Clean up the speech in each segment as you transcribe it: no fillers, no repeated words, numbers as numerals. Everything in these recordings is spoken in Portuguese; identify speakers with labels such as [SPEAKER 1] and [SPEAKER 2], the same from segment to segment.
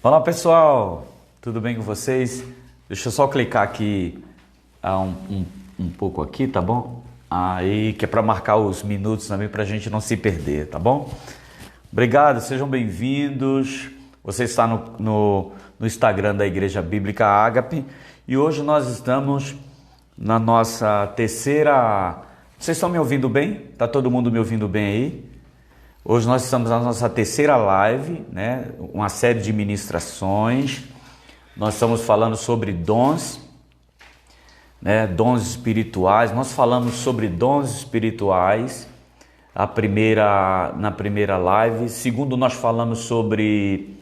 [SPEAKER 1] Fala pessoal, tudo bem com vocês? Deixa eu só clicar aqui um pouco aqui, tá bom? Aí que é para marcar os minutos também para a gente não se perder, tá bom? Obrigado, sejam bem-vindos. Você está no Instagram da Igreja Bíblica Ágape e hoje nós estamos na nossa terceira... Vocês estão me ouvindo bem? Tá todo mundo me ouvindo bem aí? Hoje nós estamos na nossa terceira live, né? Uma série de ministrações. Nós estamos falando sobre dons, né? Dons espirituais. Nós falamos sobre dons espirituais na primeira live. Segundo, nós falamos sobre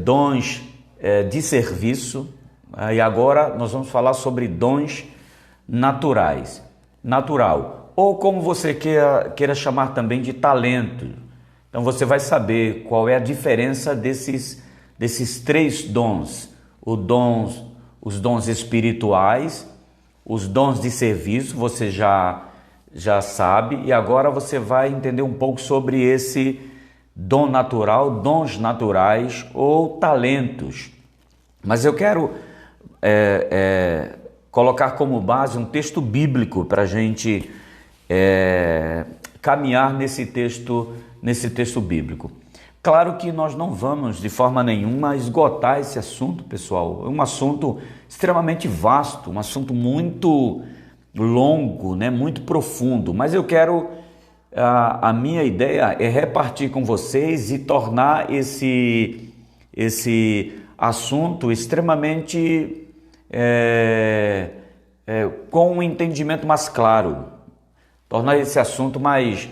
[SPEAKER 1] dons de serviço. E agora nós vamos falar sobre dons naturais. Natural. Ou como você queira chamar também de talento. Então você vai saber qual é a diferença desses três dons. Os dons espirituais, os dons de serviço, você já sabe. E agora você vai entender um pouco sobre esse dom natural, dons naturais ou talentos. Mas eu quero colocar como base um texto bíblico para a gente... caminhar nesse texto bíblico. Claro que nós não vamos de forma nenhuma esgotar esse assunto, pessoal. É um assunto extremamente vasto, um assunto muito longo, né? Muito profundo. Mas eu quero, a minha ideia é repartir com vocês e tornar esse assunto extremamente com um entendimento mais claro. Tornar esse assunto mais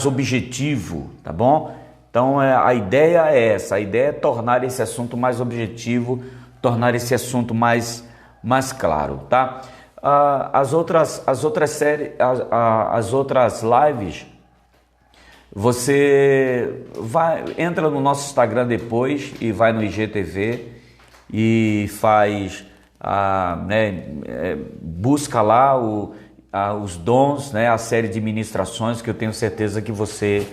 [SPEAKER 1] objetivo, tá bom? Então a ideia é essa, a ideia é tornar esse assunto mais objetivo, tornar esse assunto mais claro, tá? As outras lives, você entra no nosso Instagram depois e vai no IGTV e faz, busca lá os dons, né? A série de ministrações que eu tenho certeza que você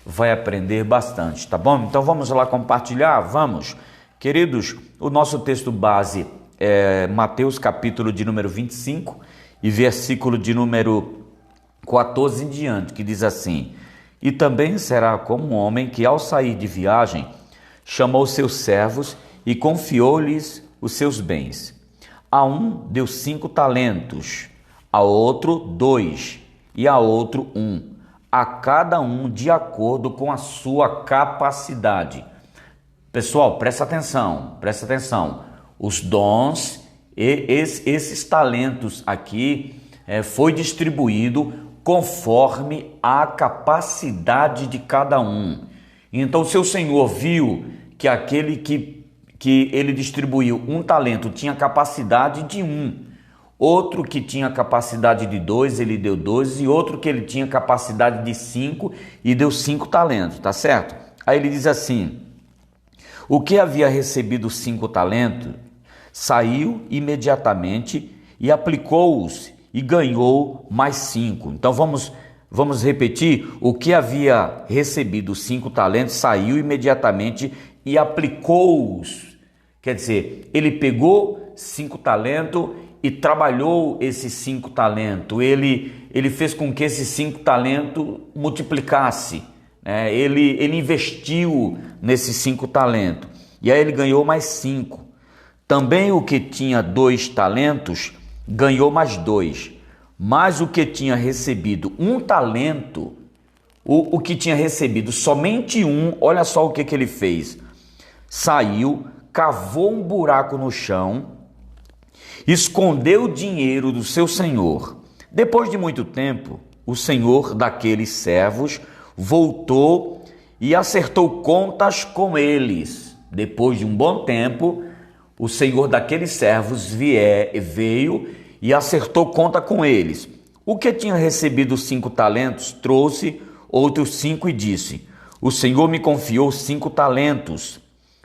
[SPEAKER 1] vai aprender bastante, tá bom? Então vamos lá compartilhar? Vamos! Queridos, o nosso texto base é Mateus capítulo de número 25 e versículo de número 14 em diante, que diz assim: E também será como um homem que ao sair de viagem chamou seus servos e confiou-lhes os seus bens. A um deu 5 talentos, a outro 2 e a outro 1, a cada um de acordo com a sua capacidade. Pessoal, presta atenção. Os dons, esses talentos aqui, foi distribuído conforme a capacidade de cada um. Então, se o Senhor viu que aquele que ele distribuiu um talento tinha capacidade de 1, outro que tinha capacidade de 2, ele deu 2, e outro que ele tinha capacidade de 5 e deu 5 talentos, tá certo? Aí ele diz assim: o que havia recebido 5 talentos, saiu imediatamente e aplicou-os e ganhou mais 5. Então vamos repetir: o que havia recebido 5 talentos, saiu imediatamente e aplicou-os. Quer dizer, ele pegou 5 talentos e trabalhou esses 5 talentos, ele fez com que esses 5 talentos multiplicasse, né? Ele investiu nesses 5 talentos, e aí ele ganhou mais 5. Também o que tinha 2 talentos, ganhou mais 2, mas o que tinha recebido 1 talento, o que tinha recebido somente 1, olha só o que ele fez: saiu, cavou um buraco no chão, escondeu o dinheiro do seu senhor. Depois de muito tempo, o senhor daqueles servos voltou e acertou contas com eles. Depois de um bom tempo, o senhor daqueles servos veio e acertou conta com eles. O que tinha recebido 5 talentos trouxe outros 5 e disse: o senhor me confiou 5 talentos.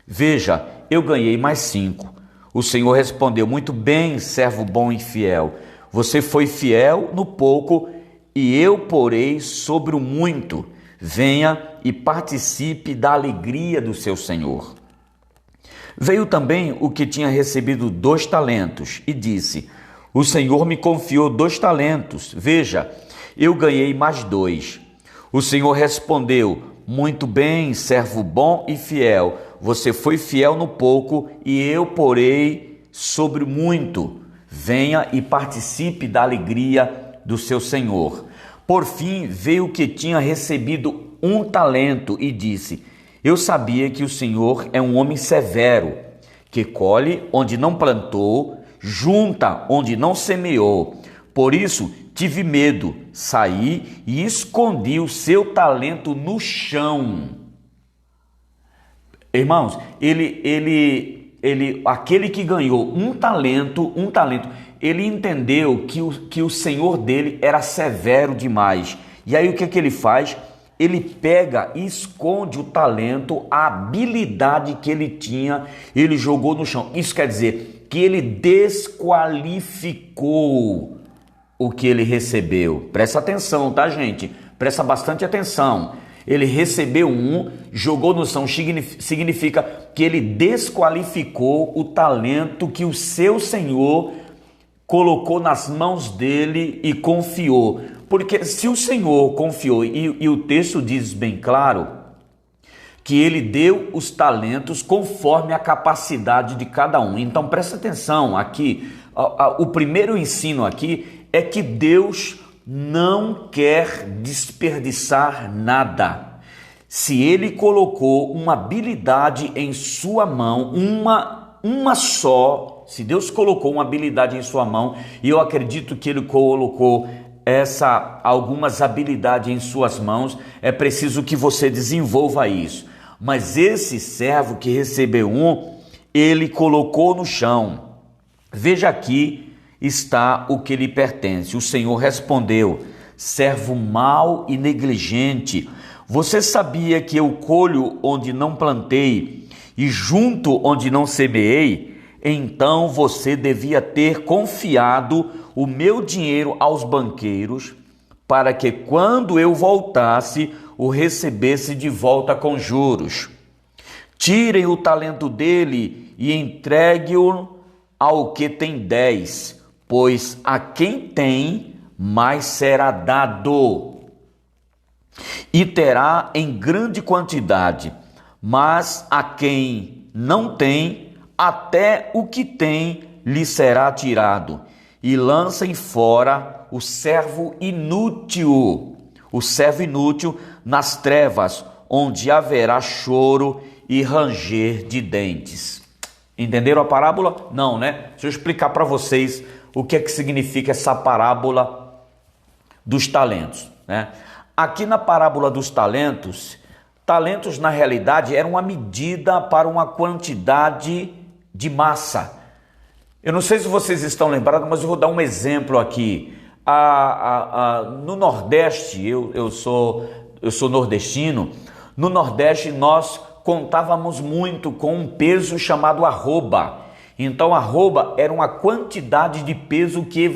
[SPEAKER 1] Veja, eu ganhei mais 5. O Senhor respondeu: muito bem, servo bom e fiel. Você foi fiel no pouco e eu porei sobre o muito. venha e participe da alegria do seu senhor. Veio também o que tinha recebido 2 talentos e disse: o Senhor me confiou 2 talentos, veja, eu ganhei mais 2. O Senhor respondeu: muito bem, servo bom e fiel, você foi fiel no pouco e eu porei sobre muito. Venha e participe da alegria do seu senhor. Por fim, veio o que tinha recebido 1 talento e disse: eu sabia que o Senhor é um homem severo, que colhe onde não plantou, junta onde não semeou. Por isso tive medo, saí e escondi o seu talento no chão. Irmãos, aquele que ganhou um talento, ele entendeu que o Senhor dele era severo demais. E aí o que ele faz? Ele pega e esconde o talento, a habilidade que ele tinha, ele jogou no chão. Isso quer dizer que ele desqualificou o que ele recebeu. Presta atenção, tá, gente? Presta bastante atenção. Ele recebeu jogou no chão, significa que ele desqualificou o talento que o seu Senhor colocou nas mãos dele e confiou. Porque se o Senhor confiou, e o texto diz bem claro, que ele deu os talentos conforme a capacidade de cada um. Então presta atenção aqui, o primeiro ensino aqui é que Deus não quer desperdiçar nada. Se ele colocou uma habilidade em sua mão, uma só, se Deus colocou uma habilidade em sua mão, e eu acredito que ele colocou algumas habilidades em suas mãos, é preciso que você desenvolva isso. Mas esse servo que recebeu ele colocou no chão. Veja aqui está o que lhe pertence. O Senhor respondeu: servo mau e negligente, você sabia que eu colho onde não plantei e junto onde não semeei? Então você devia ter confiado o meu dinheiro aos banqueiros, para que quando eu voltasse, o recebesse de volta com juros. Tirem o talento dele e entregue-o ao que tem 10, pois a quem tem, mais será dado, e terá em grande quantidade, mas a quem não tem, até o que tem lhe será tirado. E lancem fora o servo inútil nas trevas, onde haverá choro e ranger de dentes. Entenderam a parábola? Não, né? Deixa eu explicar para vocês o que é que significa essa parábola dos talentos, né? Aqui na parábola dos talentos na realidade eram uma medida para uma quantidade de massa. Eu não sei se vocês estão lembrados, mas eu vou dar um exemplo aqui. No Nordeste, eu sou nordestino. No Nordeste nós contávamos muito com um peso chamado arroba. Então arroba era uma quantidade de peso que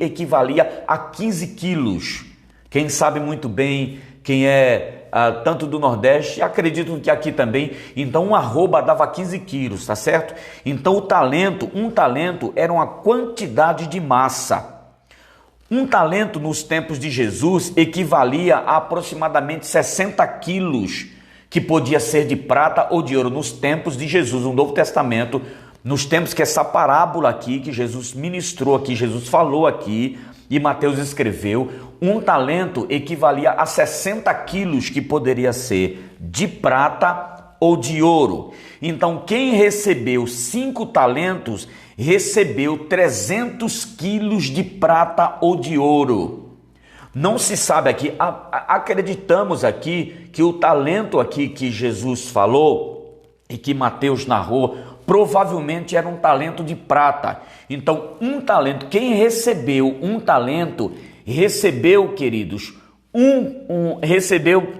[SPEAKER 1] equivalia a 15 quilos. Quem sabe muito bem, quem é tanto do Nordeste, acredito que aqui também, então um arroba dava 15 quilos, tá certo? Então um talento era uma quantidade de massa. Um talento nos tempos de Jesus equivalia a aproximadamente 60 quilos, que podia ser de prata ou de ouro, nos tempos de Jesus, no Novo Testamento, nos tempos que essa parábola aqui, que Jesus ministrou aqui, Jesus falou aqui, e Mateus escreveu, um talento equivalia a 60 quilos, que poderia ser de prata ou de ouro. Então, quem recebeu 5 talentos, recebeu 300 quilos de prata ou de ouro. Não se sabe aqui, acreditamos aqui que o talento aqui que Jesus falou e que Mateus narrou, provavelmente era um talento de prata. Então, um talento, quem recebeu um talento, recebeu, queridos, recebeu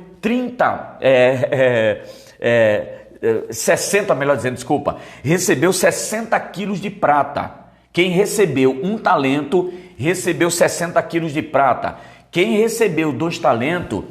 [SPEAKER 1] 60, melhor dizendo, desculpa, recebeu 60 quilos de prata. Quem recebeu um talento, recebeu 60 quilos de prata. Quem recebeu 2 talentos,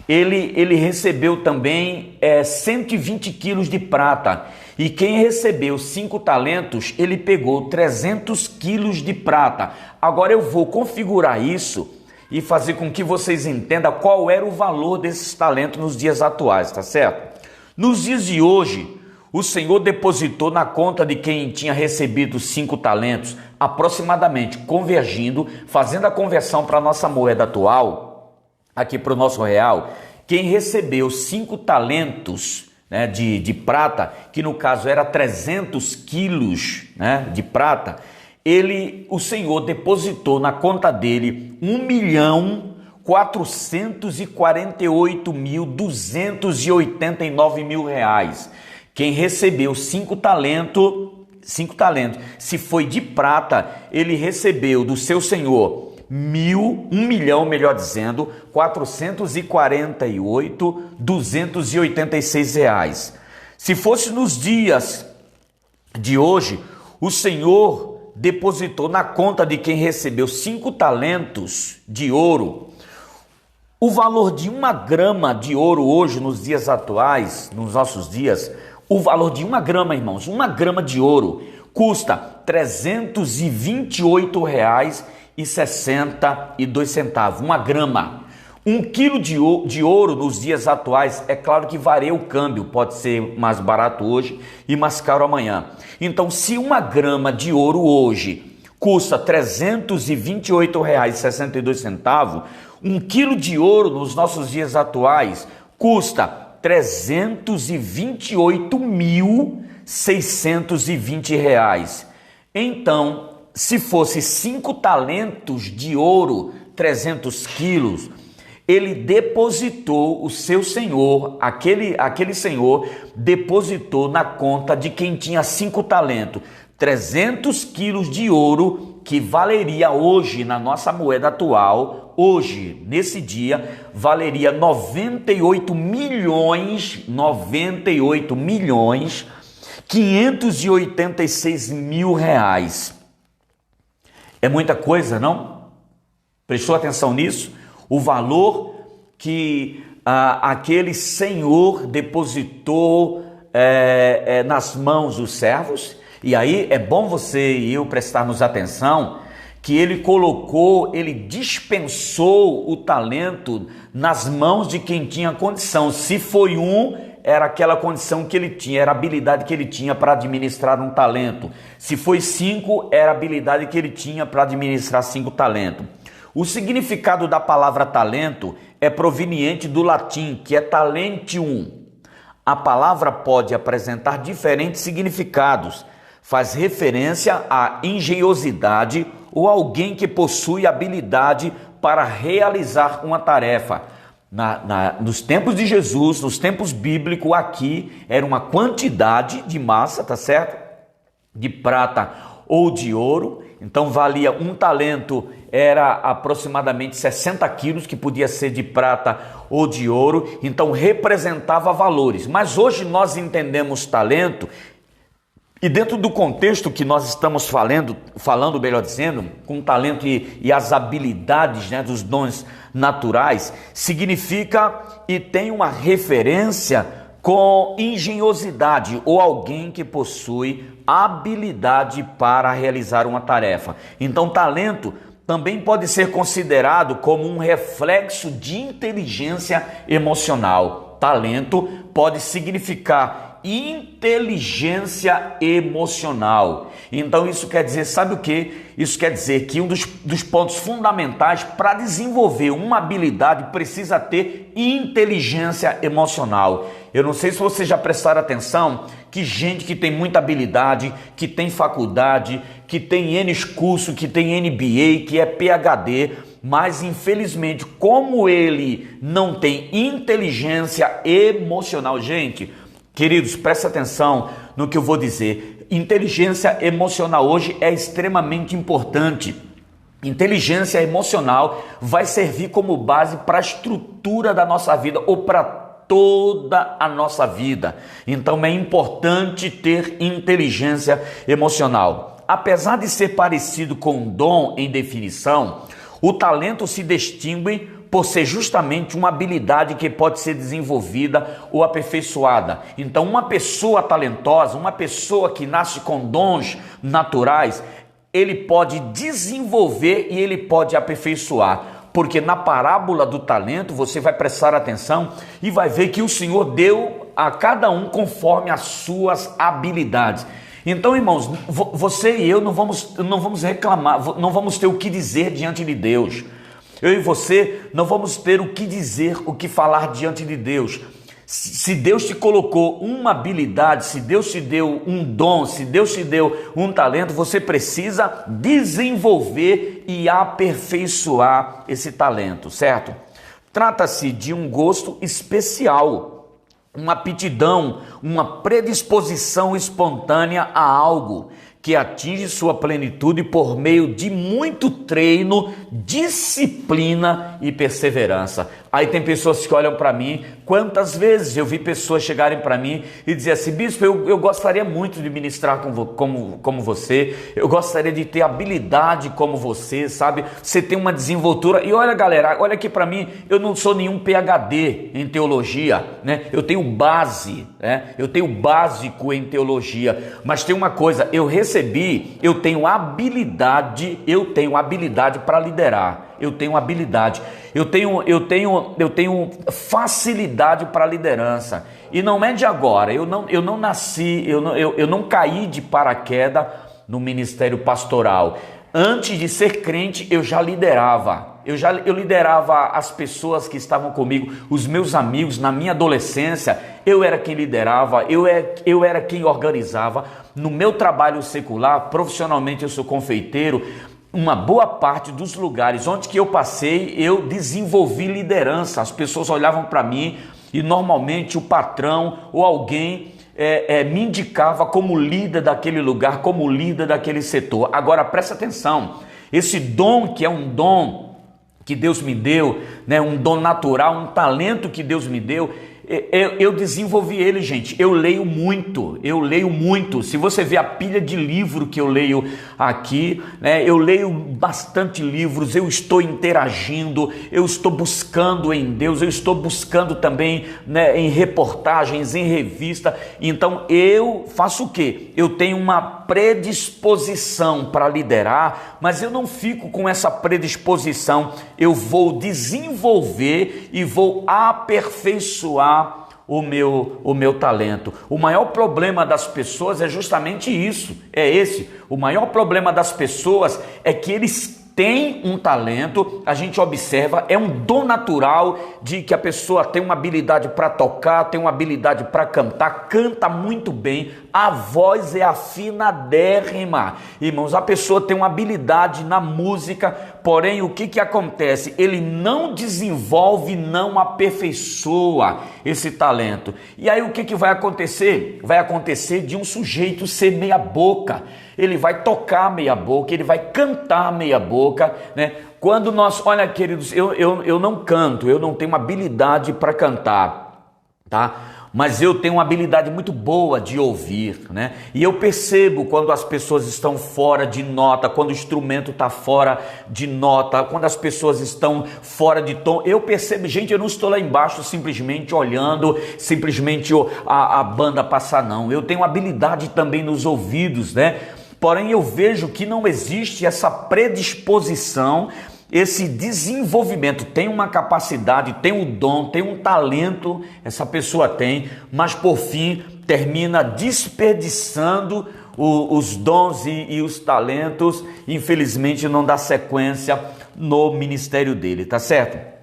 [SPEAKER 1] ele recebeu também 120 quilos de prata. E quem recebeu 5 talentos, ele pegou 300 quilos de prata. Agora eu vou configurar isso e fazer com que vocês entendam qual era o valor desses talentos nos dias atuais, tá certo? Nos dias de hoje, o Senhor depositou na conta de quem tinha recebido 5 talentos, aproximadamente, convergindo, fazendo a conversão para a nossa moeda atual, aqui para o nosso real, quem recebeu 5 talentos, né, de prata, que no caso era 300 quilos, né, de prata, o Senhor depositou na conta dele 1.448.289 reais. Quem recebeu 5 talentos, se foi de prata, ele recebeu do seu senhor 1.448.286 reais. Se fosse nos dias de hoje, o Senhor depositou na conta de quem recebeu 5 talentos de ouro. O valor de 1 grama de ouro hoje, nos dias atuais, nos nossos dias, o valor de 1 grama, irmãos, 1 grama de ouro custa R$ 328,62. 1 grama. 1 quilo de ouro nos dias atuais, é claro que varia o câmbio, pode ser mais barato hoje e mais caro amanhã. Então, se 1 grama de ouro hoje custa R$ 328,62, 1 quilo de ouro nos nossos dias atuais custa R$ 328.620 reais. Então, se fosse 5 talentos de ouro, 300 quilos, ele depositou o seu senhor, aquele senhor depositou na conta de quem tinha 5 talentos, 300 quilos de ouro, que valeria hoje na nossa moeda atual, hoje, nesse dia, valeria 98 milhões 586 mil reais. É muita coisa, não? Prestou atenção nisso? O valor que aquele senhor depositou nas mãos dos servos. E aí é bom você e eu prestarmos atenção que ele dispensou o talento nas mãos de quem tinha condição. Se foi era aquela condição que ele tinha, era a habilidade que ele tinha para administrar um talento. Se foi 5, era a habilidade que ele tinha para administrar 5 talentos. O significado da palavra talento é proveniente do latim, que é talentium. A palavra pode apresentar diferentes significados. Faz referência à engenhosidade ou alguém que possui habilidade para realizar uma tarefa. Nos tempos de Jesus, nos tempos bíblicos, aqui era uma quantidade de massa, tá certo? De prata ou de ouro. Então valia um talento, era aproximadamente 60 quilos, que podia ser de prata ou de ouro, então representava valores. Mas hoje nós entendemos talento, e dentro do contexto que nós estamos falando melhor dizendo, com talento e as habilidades, né, dos dons naturais, significa e tem uma referência com engenhosidade ou alguém que possui habilidade para realizar uma tarefa. Então, talento também pode ser considerado como um reflexo de inteligência emocional. Talento pode significar inteligência emocional. Então isso quer dizer, sabe o que? Isso quer dizer que um dos pontos fundamentais para desenvolver uma habilidade precisa ter inteligência emocional. Eu não sei se vocês já prestaram atenção que gente que tem muita habilidade, que tem faculdade, que tem N curso, que tem MBA, que é PhD, mas infelizmente como ele não tem inteligência emocional, gente, queridos, presta atenção no que eu vou dizer. Inteligência emocional hoje é extremamente importante. Inteligência emocional vai servir como base para a estrutura da nossa vida ou para toda a nossa vida. Então é importante ter inteligência emocional. Apesar de ser parecido com um dom em definição, o talento se distingue por ser justamente uma habilidade que pode ser desenvolvida ou aperfeiçoada. Então, uma pessoa talentosa, uma pessoa que nasce com dons naturais, ele pode desenvolver e ele pode aperfeiçoar. Porque na parábola do talento você vai prestar atenção e vai ver que o Senhor deu a cada um conforme as suas habilidades. Então, irmãos, você e eu não vamos reclamar, não vamos ter o que dizer diante de Deus. Eu e você não vamos ter o que dizer, o que falar diante de Deus. Se Deus te colocou uma habilidade, se Deus te deu um dom, se Deus te deu um talento, você precisa desenvolver e aperfeiçoar esse talento, certo? Trata-se de um gosto especial, uma aptidão, uma predisposição espontânea a algo que atinge sua plenitude por meio de muito treino, disciplina e perseverança. Aí tem pessoas que olham para mim, quantas vezes eu vi pessoas chegarem para mim e dizer assim: bispo, eu gostaria muito de ministrar como você, eu gostaria de ter habilidade como você, sabe? Você tem uma desenvoltura. E olha, galera, olha aqui para mim, eu não sou nenhum PhD em teologia, né? Eu tenho base, né? Eu tenho básico em teologia, mas tem uma coisa, eu tenho habilidade para liderar. Eu tenho habilidade, eu tenho facilidade para liderança, e não é de agora. Eu não nasci, eu não caí de paraquedas no ministério pastoral. Antes de ser crente, eu já liderava. Eu liderava as pessoas que estavam comigo, os meus amigos. Na minha adolescência, eu era quem liderava, eu era quem organizava. No meu trabalho secular, profissionalmente eu sou confeiteiro. Uma boa parte dos lugares onde que eu passei, eu desenvolvi liderança. As pessoas olhavam para mim e normalmente o patrão ou alguém me indicava como líder daquele lugar, como líder daquele setor. Agora presta atenção, esse dom que é um dom que Deus me deu, né, um dom natural, um talento que Deus me deu, eu desenvolvi ele, gente. Eu leio muito. Se você vê a pilha de livro que eu leio aqui, né, eu leio bastante livros, eu estou interagindo, eu estou buscando em Deus, eu estou buscando também, né, em reportagens, em revista. Então eu faço o quê? Eu tenho uma predisposição para liderar, mas eu não fico com essa predisposição. Eu vou desenvolver e vou aperfeiçoar o meu talento. O maior problema das pessoas é justamente isso, o maior problema das pessoas é que eles têm um talento, a gente observa, é um dom natural de que a pessoa tem uma habilidade para tocar, tem uma habilidade para cantar, canta muito bem, a voz é afinadérrima. Irmãos, a pessoa tem uma habilidade na música, porém o que acontece? Ele não desenvolve, não aperfeiçoa esse talento. E aí o que vai acontecer? Vai acontecer de um sujeito ser meia boca. Ele vai tocar meia boca, ele vai cantar meia boca, né? Quando nós, olha, queridos, eu não canto, eu não tenho uma habilidade para cantar, tá? Mas eu tenho uma habilidade muito boa de ouvir, né? E eu percebo quando as pessoas estão fora de nota, quando o instrumento está fora de nota, quando as pessoas estão fora de tom. Eu percebo, gente, eu não estou lá embaixo simplesmente olhando, simplesmente a banda passar, não. Eu tenho habilidade também nos ouvidos, né? Porém, eu vejo que não existe essa predisposição, esse desenvolvimento. Tem uma capacidade, tem um dom, tem um talento, essa pessoa tem, mas por fim termina desperdiçando os dons e os talentos. Infelizmente não dá sequência no ministério dele, tá certo?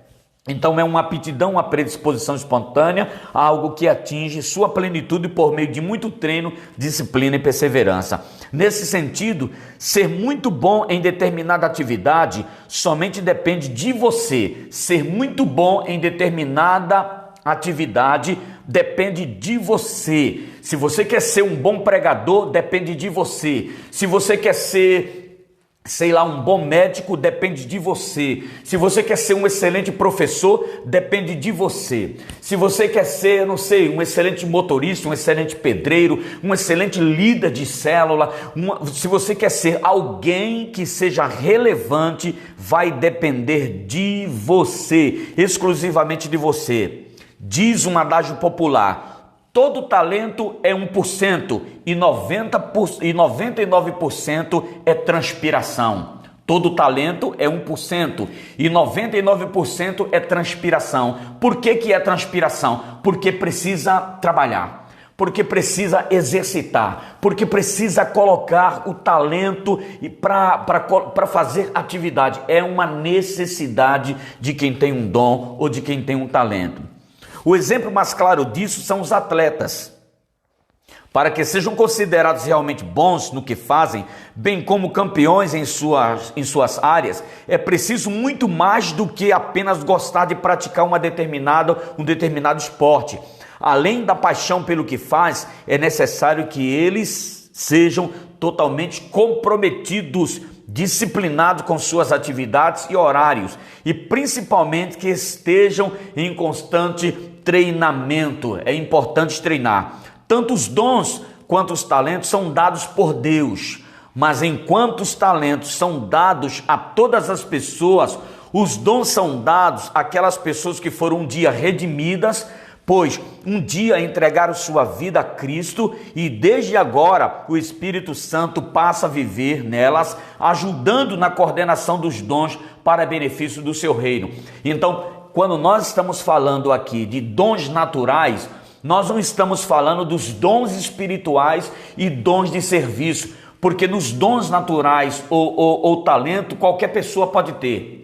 [SPEAKER 1] Então é uma aptidão, uma predisposição espontânea, algo que atinge sua plenitude por meio de muito treino, disciplina e perseverança. Nesse sentido, ser muito bom em determinada atividade somente depende de você. Ser muito bom em determinada atividade depende de você. Se você quer ser um bom pregador, depende de você. Se você quer ser sei lá, um bom médico, depende de você. Se você quer ser um excelente professor, depende de você. Se você quer ser, não sei, um excelente motorista, um excelente pedreiro, um excelente líder de célula, se você quer ser alguém que seja relevante, vai depender de você, exclusivamente de você. Diz um adágio popular: todo talento é 1% e 99% é transpiração. Todo talento é 1% e 99% é transpiração. Por que é transpiração? Porque precisa trabalhar, porque precisa exercitar, porque precisa colocar o talento para fazer atividade. É uma necessidade de quem tem um dom ou de quem tem um talento. O exemplo mais claro disso são os atletas. Para que sejam considerados realmente bons no que fazem, bem como campeões em suas áreas, é preciso muito mais do que apenas gostar de praticar um determinado esporte. Além da paixão pelo que faz, é necessário que eles sejam totalmente comprometidos, disciplinados com suas atividades e horários, e principalmente que estejam em constante treinamento. É importante treinar. Tanto os dons quanto os talentos são dados por Deus, mas enquanto os talentos são dados a todas as pessoas, os dons são dados àquelas pessoas que foram um dia redimidas, pois um dia entregaram sua vida a Cristo e desde agora o Espírito Santo passa a viver nelas, ajudando na coordenação dos dons para benefício do seu reino. Então, quando nós estamos falando aqui de dons naturais, nós não estamos falando dos dons espirituais e dons de serviço, porque nos dons naturais ou talento qualquer pessoa pode ter.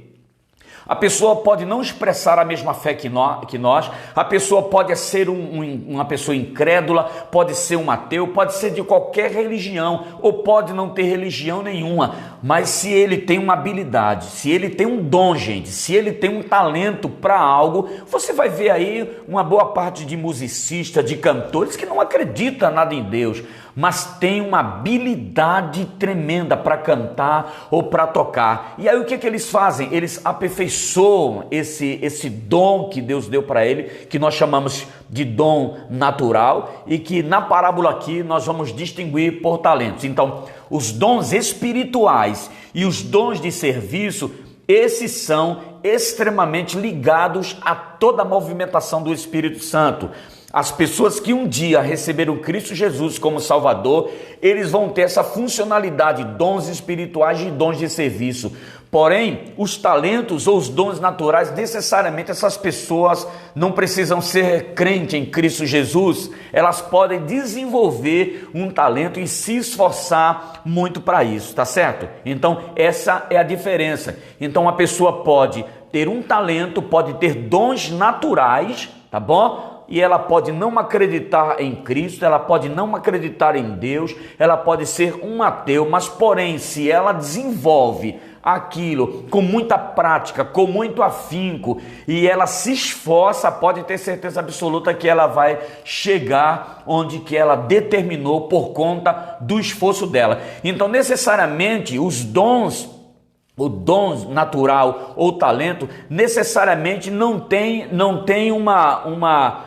[SPEAKER 1] A pessoa pode não expressar a mesma fé que nós, a pessoa pode ser uma pessoa incrédula, pode ser um ateu, pode ser de qualquer religião, ou pode não ter religião nenhuma, mas se ele tem uma habilidade, se ele tem um dom, gente, se ele tem um talento para algo, você vai ver aí uma boa parte de musicistas, de cantores que não acreditam nada em Deus, mas tem uma habilidade tremenda para cantar ou para tocar. E aí o que eles fazem? Eles aperfeiçoam esse dom que Deus deu para ele, que nós chamamos de dom natural, e que na parábola aqui nós vamos distinguir por talentos. Então, os dons espirituais e os dons de serviço, esses são extremamente ligados a toda a movimentação do Espírito Santo. As pessoas que um dia receberam Cristo Jesus como Salvador, eles vão ter essa funcionalidade, dons espirituais e dons de serviço. Porém, os talentos ou os dons naturais, necessariamente essas pessoas não precisam ser crentes em Cristo Jesus, elas podem desenvolver um talento e se esforçar muito para isso, tá certo? Então, essa é a diferença. Então, a pessoa pode ter um talento, pode ter dons naturais, tá bom? E ela pode não acreditar em Cristo, ela pode não acreditar em Deus, ela pode ser um ateu, mas porém, se ela desenvolve aquilo com muita prática, com muito afinco, e ela se esforça, pode ter certeza absoluta que ela vai chegar onde que ela determinou por conta do esforço dela. Então, necessariamente, os dons, o dom natural ou talento, necessariamente não tem uma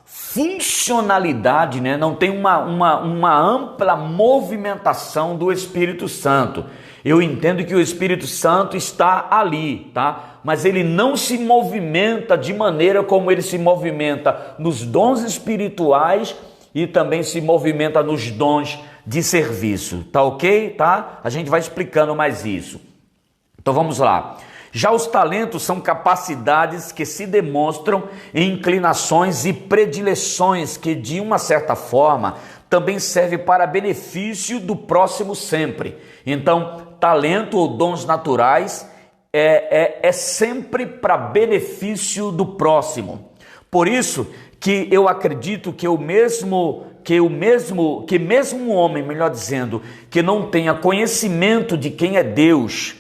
[SPEAKER 1] funcionalidade, né? Não tem uma ampla movimentação do Espírito Santo. Eu entendo que o Espírito Santo está ali, tá? Mas ele não se movimenta de maneira como ele se movimenta nos dons espirituais e também se movimenta nos dons de serviço, tá ok? Tá? A gente vai explicando mais isso. Então vamos lá. Já os talentos são capacidades que se demonstram em inclinações e predileções que, de uma certa forma, também servem para benefício do próximo sempre. Então, talento ou dons naturais é sempre para benefício do próximo. Por isso que eu acredito que mesmo um homem, melhor dizendo, que não tenha conhecimento de quem é Deus,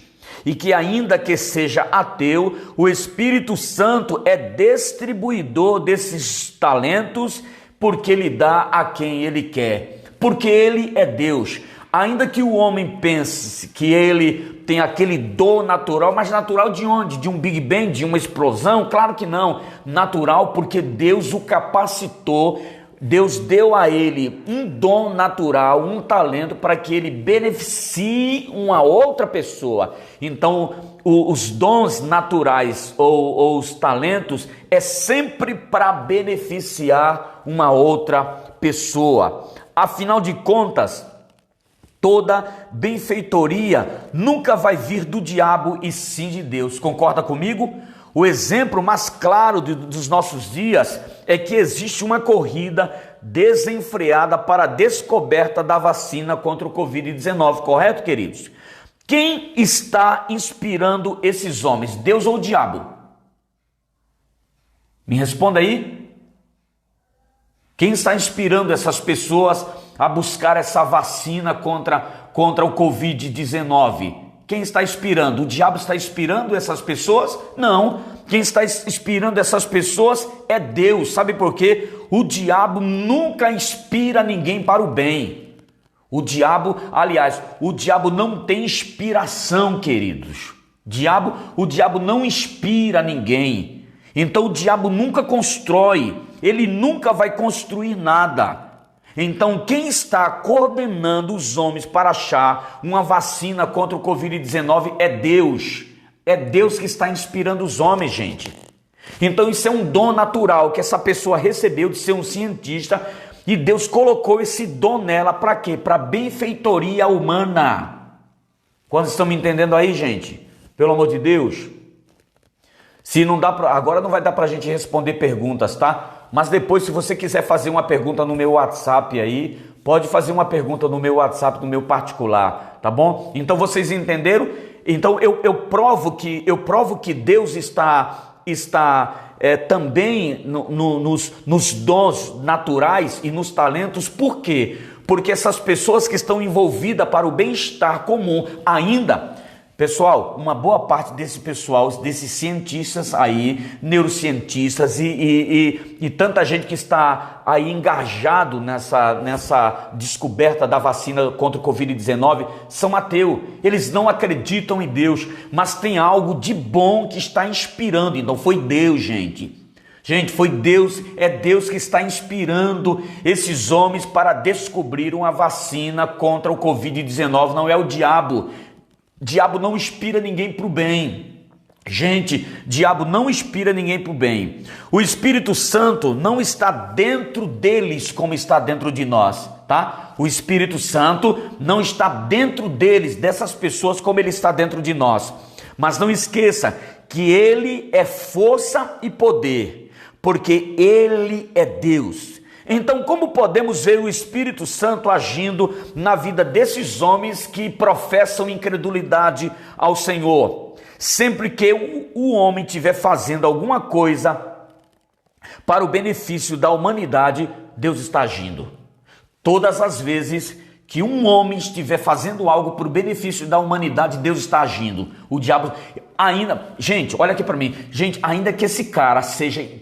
[SPEAKER 1] e que ainda que seja ateu, o Espírito Santo é distribuidor desses talentos, porque ele dá a quem ele quer, porque ele é Deus. Ainda que o homem pense que ele tem aquele dom natural, mas natural de onde? De um Big Bang, de uma explosão? Claro que não. Natural porque Deus o capacitou, Deus deu a ele um dom natural, um talento para que ele beneficie uma outra pessoa. Então, os dons naturais ou os talentos é sempre para beneficiar uma outra pessoa. Afinal de contas, toda benfeitoria nunca vai vir do diabo e sim de Deus. Concorda comigo? O exemplo mais claro dos nossos dias é que existe uma corrida desenfreada para a descoberta da vacina contra o Covid-19, correto, queridos? Quem está inspirando esses homens, Deus ou o diabo? Me responda aí. Quem está inspirando essas pessoas a buscar essa vacina contra o Covid-19? Quem está inspirando? O diabo está inspirando essas pessoas? Não. Quem está inspirando essas pessoas é Deus. Sabe por quê? O diabo nunca inspira ninguém para o bem. O diabo não tem inspiração, queridos. O diabo não inspira ninguém. Então o diabo nunca constrói. Ele nunca vai construir nada. Então, quem está coordenando os homens para achar uma vacina contra o Covid-19 é Deus. É Deus que está inspirando os homens, gente. Então, isso é um dom natural que essa pessoa recebeu de ser um cientista e Deus colocou esse dom nela para quê? Para benfeitoria humana. Quando estão me entendendo aí, gente? Pelo amor de Deus. Se não dá agora não vai dar para a gente responder perguntas, tá? Mas depois, se você quiser fazer uma pergunta no meu WhatsApp aí, pode fazer uma pergunta no meu WhatsApp, no meu particular, tá bom? Então vocês entenderam? Então eu provo que Deus está também nos dons naturais e nos talentos. Por quê? Porque essas pessoas que estão envolvidas para o bem-estar comum ainda... Pessoal, uma boa parte desse pessoal, desses cientistas aí, neurocientistas e tanta gente que está aí engajado nessa descoberta da vacina contra o Covid-19 são ateus. Eles não acreditam em Deus, mas tem algo de bom que está inspirando. Então foi Deus, gente. Gente, foi Deus, é Deus que está inspirando esses homens para descobrir uma vacina contra o Covid-19, não é o diabo. Diabo não inspira ninguém para o bem. Gente, diabo não inspira ninguém para o bem. O Espírito Santo não está dentro deles como está dentro de nós, tá? O Espírito Santo não está dentro deles, dessas pessoas, como ele está dentro de nós. Mas não esqueça que ele é força e poder, porque ele é Deus. Então, como podemos ver o Espírito Santo agindo na vida desses homens que professam incredulidade ao Senhor? Sempre que o homem estiver fazendo alguma coisa para o benefício da humanidade, Deus está agindo. Todas as vezes que um homem estiver fazendo algo para o benefício da humanidade, Deus está agindo. O diabo ainda... Gente, olha aqui para mim. Gente, ainda que esse cara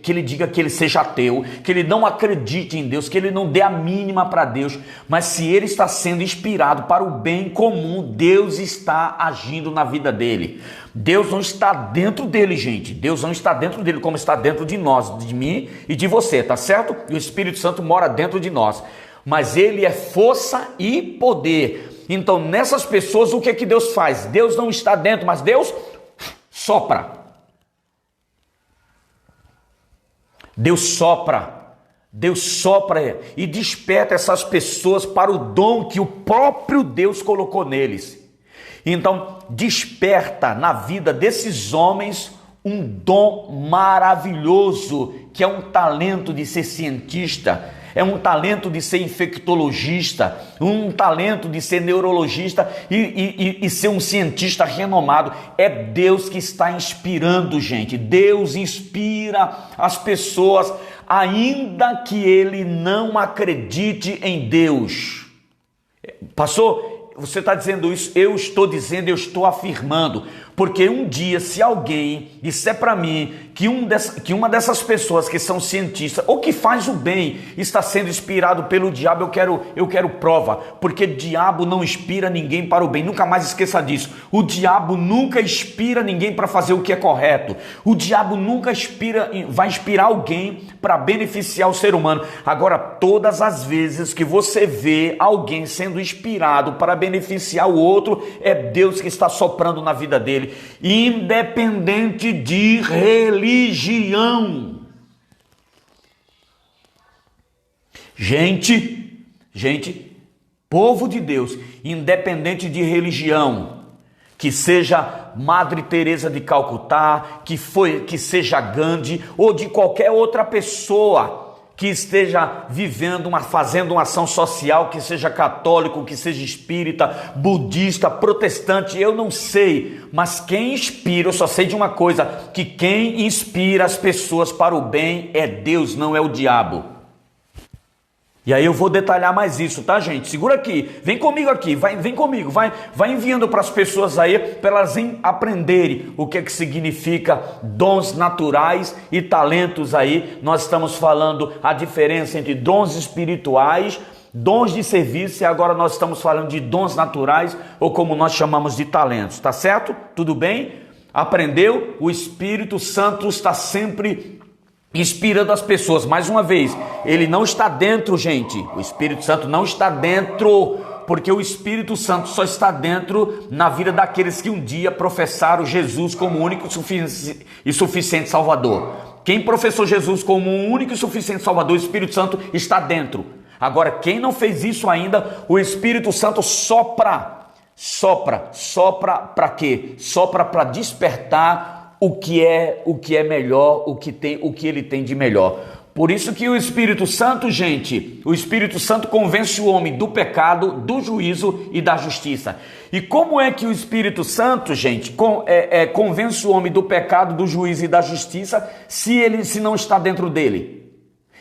[SPEAKER 1] que ele diga que ele seja ateu, que ele não acredite em Deus, que ele não dê a mínima para Deus, mas se ele está sendo inspirado para o bem comum, Deus está agindo na vida dele. Deus não está dentro dele, gente. Deus não está dentro dele como está dentro de nós, de mim e de você, tá certo? E o Espírito Santo mora dentro de nós. Mas ele é força e poder. Então, nessas pessoas, o que é que Deus faz? Deus não está dentro, mas Deus sopra. Deus sopra e desperta essas pessoas para o dom que o próprio Deus colocou neles. Então, desperta na vida desses homens um dom maravilhoso, que é um talento de ser cientista, é um talento de ser infectologista, um talento de ser neurologista e ser um cientista renomado. É Deus que está inspirando, gente. Deus inspira as pessoas, ainda que ele não acredite em Deus. Pastor, você está dizendo isso? Eu estou dizendo, eu estou afirmando. Porque um dia, se alguém disser para mim que uma dessas pessoas que são cientistas ou que faz o bem está sendo inspirado pelo diabo, eu quero prova, porque diabo não inspira ninguém para o bem. Nunca mais esqueça disso. O diabo nunca inspira ninguém para fazer o que é correto. O diabo nunca vai inspirar alguém para beneficiar o ser humano. Agora, todas as vezes que você vê alguém sendo inspirado para beneficiar o outro, é Deus que está soprando na vida dele, independente de religião. Gente, povo de Deus, independente de religião, que seja Madre Teresa de Calcutá, que seja Gandhi ou de qualquer outra pessoa que esteja fazendo uma ação social, que seja católico, que seja espírita, budista, protestante, eu não sei, mas quem inspira, eu só sei de uma coisa, que quem inspira as pessoas para o bem é Deus, não é o diabo. E aí eu vou detalhar mais isso, tá, gente? Segura aqui, vem comigo aqui, vem comigo, vai enviando para as pessoas aí, para elas aprenderem o que é que significa dons naturais e talentos aí. Nós estamos falando a diferença entre dons espirituais, dons de serviço, e agora nós estamos falando de dons naturais, ou como nós chamamos de talentos, tá certo? Tudo bem? Aprendeu? O Espírito Santo está sempre inspirando as pessoas. Mais uma vez, ele não está dentro, gente. O Espírito Santo não está dentro, porque o Espírito Santo só está dentro na vida daqueles que um dia professaram Jesus como único e suficiente Salvador. Quem professou Jesus como um único e suficiente Salvador, o Espírito Santo está dentro. Agora, quem não fez isso ainda, o Espírito Santo sopra para quê? Sopra para despertar o que é melhor, o que ele tem de melhor. Por isso que o Espírito Santo, gente, o Espírito Santo convence o homem do pecado, do juízo e da justiça. E como é que o Espírito Santo, gente, convence o homem do pecado, do juízo e da justiça, se não está dentro dele?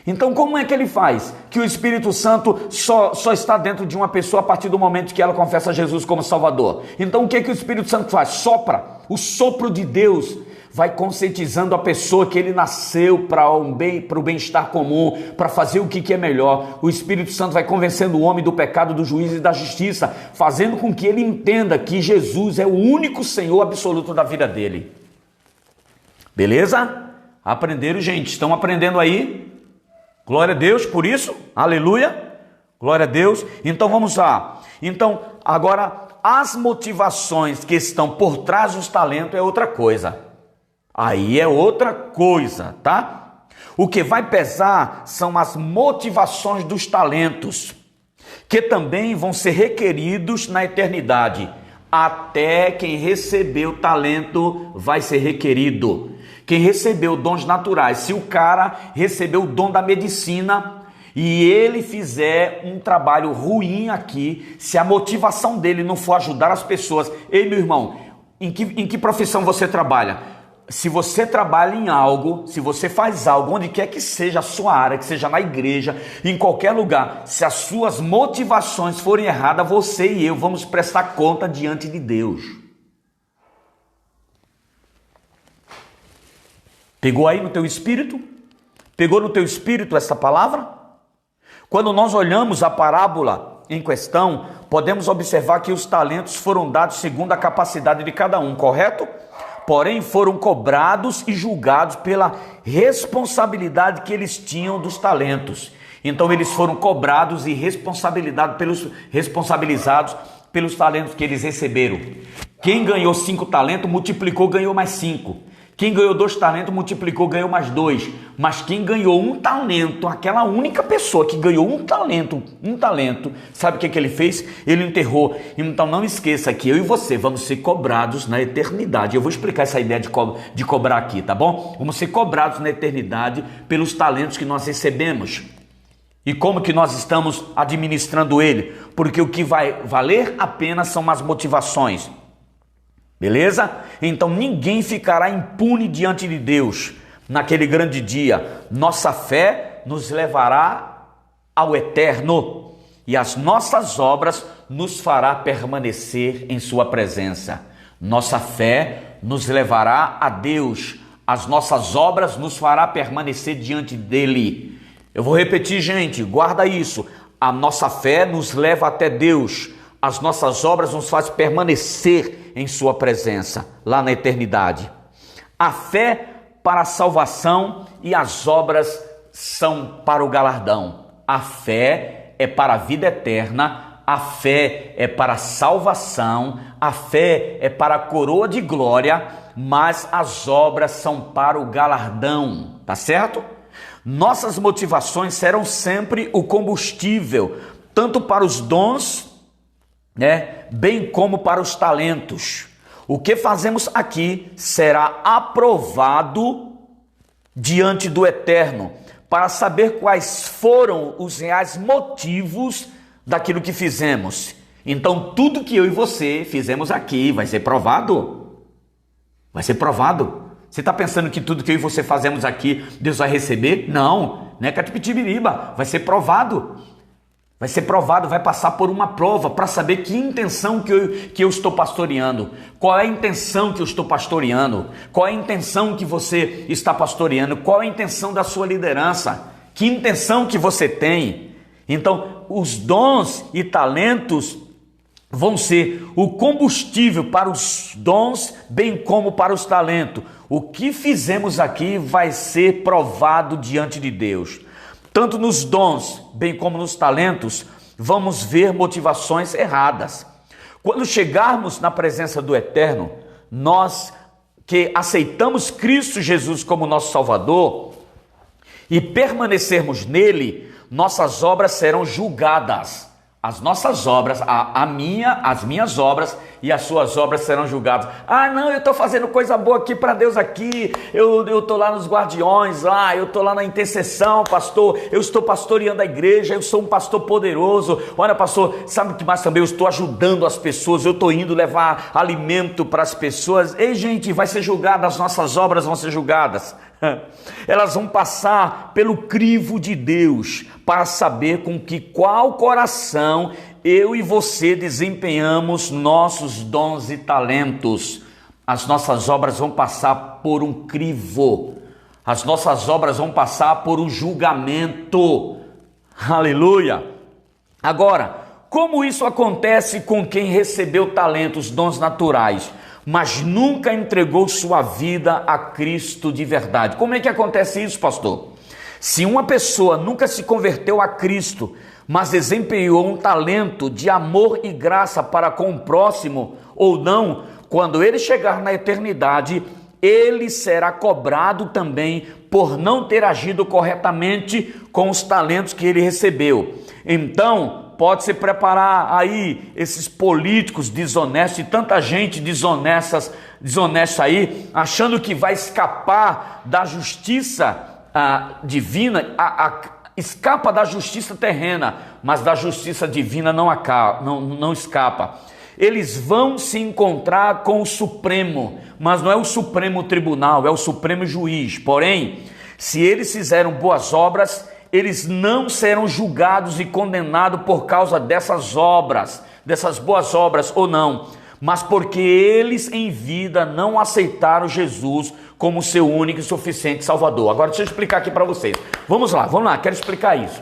[SPEAKER 1] Então, como é que ele faz? Que o Espírito Santo só está dentro de uma pessoa a partir do momento que ela confessa Jesus como Salvador. Então, o que é que o Espírito Santo faz? Sopra. O sopro de Deus vai conscientizando a pessoa que ele nasceu para o bem-estar comum, para fazer o que é melhor. O Espírito Santo vai convencendo o homem do pecado, do juízo e da justiça, fazendo com que ele entenda que Jesus é o único Senhor absoluto da vida dele. Beleza? Aprenderam, gente? Estão aprendendo aí? Glória a Deus por isso, aleluia, glória a Deus. Então vamos lá. Então agora as motivações que estão por trás dos talentos é outra coisa. Aí é outra coisa, tá? O que vai pesar são as motivações dos talentos, que também vão ser requeridos na eternidade. Até quem recebeu talento vai ser requerido. Quem recebeu dons naturais, se o cara recebeu o dom da medicina e ele fizer um trabalho ruim aqui, se a motivação dele não for ajudar as pessoas, ei, meu irmão, em que profissão você trabalha? Se você trabalha em algo, se você faz algo, onde quer que seja a sua área, que seja na igreja, em qualquer lugar, se as suas motivações forem erradas, você e eu vamos prestar conta diante de Deus. Pegou aí no teu espírito? Pegou no teu espírito essa palavra? Quando nós olhamos a parábola em questão, podemos observar que os talentos foram dados segundo a capacidade de cada um, correto? Porém, foram cobrados e julgados pela responsabilidade que eles tinham dos talentos. Então, eles foram cobrados e responsabilizados pelos talentos que eles receberam. Quem ganhou 5 talentos, multiplicou, ganhou mais 5. Quem ganhou 2 talentos, multiplicou, ganhou mais 2. Mas quem ganhou 1 talento, aquela única pessoa que ganhou 1 talento, sabe o que ele fez? Ele enterrou. Então não esqueça que eu e você vamos ser cobrados na eternidade. Eu vou explicar essa ideia de cobrar aqui, tá bom? Vamos ser cobrados na eternidade pelos talentos que nós recebemos. E como que nós estamos administrando ele? Porque o que vai valer a pena são as motivações. Beleza? Então ninguém ficará impune diante de Deus naquele grande dia. Nossa fé nos levará ao eterno e as nossas obras nos fará permanecer em sua presença. Nossa fé nos levará a Deus. As nossas obras nos fará permanecer diante dele. Eu vou repetir, gente, guarda isso. A nossa fé nos leva até Deus. As nossas obras nos fazem permanecer em sua presença, lá na eternidade. A fé para a salvação e as obras são para o galardão. A fé é para a vida eterna, a fé é para a salvação, a fé é para a coroa de glória, mas as obras são para o galardão, tá certo? Nossas motivações serão sempre o combustível, tanto para os dons, bem como para os talentos. O que fazemos aqui será aprovado diante do Eterno, para saber quais foram os reais motivos daquilo que fizemos. Então, tudo que eu e você fizemos aqui vai ser provado. Vai ser provado. Você está pensando que tudo que eu e você fazemos aqui, Deus vai receber? Não, não é catipitibiriba. Vai ser provado. Vai ser provado, vai passar por uma prova para saber que intenção que eu estou pastoreando. Qual é a intenção que eu estou pastoreando? Qual é a intenção que você está pastoreando? Qual é a intenção da sua liderança? Que intenção que você tem? Então, os dons e talentos vão ser o combustível para os dons, bem como para os talentos. O que fizemos aqui vai ser provado diante de Deus. Tanto nos dons, bem como nos talentos, vamos ver motivações erradas. Quando chegarmos na presença do Eterno, nós que aceitamos Cristo Jesus como nosso Salvador e permanecermos nele, nossas obras serão julgadas. As nossas obras, as minhas obras e as suas obras serão julgadas. Ah, não, eu estou fazendo coisa boa aqui para Deus aqui, eu estou lá nos guardiões, eu estou lá na intercessão, pastor, eu estou pastoreando a igreja, eu sou um pastor poderoso. Olha, pastor, sabe o que mais também? Eu estou ajudando as pessoas, eu estou indo levar alimento para as pessoas. Ei, gente, vai ser julgada, as nossas obras vão ser julgadas. Elas vão passar pelo crivo de Deus para saber com qual coração eu e você desempenhamos nossos dons e talentos. As nossas obras vão passar por um crivo. As nossas obras vão passar por um julgamento. Aleluia! Agora, como isso acontece com quem recebeu talentos, dons naturais, mas nunca entregou sua vida a Cristo de verdade? Como é que acontece isso, pastor? Se uma pessoa nunca se converteu a Cristo, mas desempenhou um talento de amor e graça para com o próximo ou não, quando ele chegar na eternidade, ele será cobrado também por não ter agido corretamente com os talentos que ele recebeu. Então, pode-se preparar aí esses políticos desonestos e tanta gente desonesta aí, achando que vai escapar da justiça divina, escapa da justiça terrena, mas da justiça divina não escapa. Eles vão se encontrar com o Supremo, mas não é o Supremo Tribunal, é o Supremo Juiz. Porém, se eles fizeram boas obras, eles não serão julgados e condenados por causa dessas obras, dessas boas obras ou não, mas porque eles em vida não aceitaram Jesus como seu único e suficiente Salvador. Agora deixa eu explicar aqui para vocês. Vamos lá, quero explicar isso.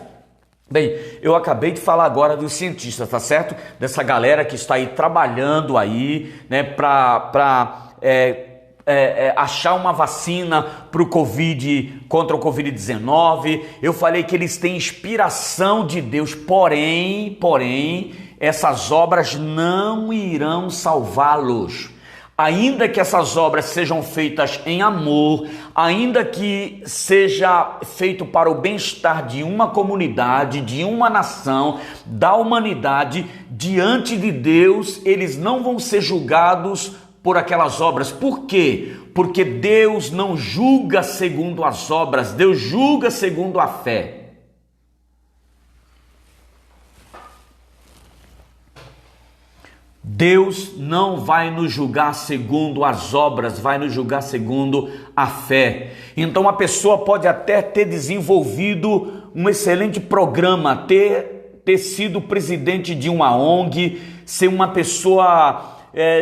[SPEAKER 1] Bem, eu acabei de falar agora dos cientistas, tá certo? Dessa galera que está aí trabalhando aí, né, para achar uma vacina para o contra o Covid-19. Eu falei que eles têm inspiração de Deus, porém, essas obras não irão salvá-los. Ainda que essas obras sejam feitas em amor, ainda que seja feito para o bem-estar de uma comunidade, de uma nação, da humanidade, diante de Deus, eles não vão ser julgados por aquelas obras. Por quê? Porque Deus não julga segundo as obras, Deus julga segundo a fé. Deus não vai nos julgar segundo as obras, vai nos julgar segundo a fé. Então a pessoa pode até ter desenvolvido um excelente programa, ter sido presidente de uma ONG, ser uma pessoa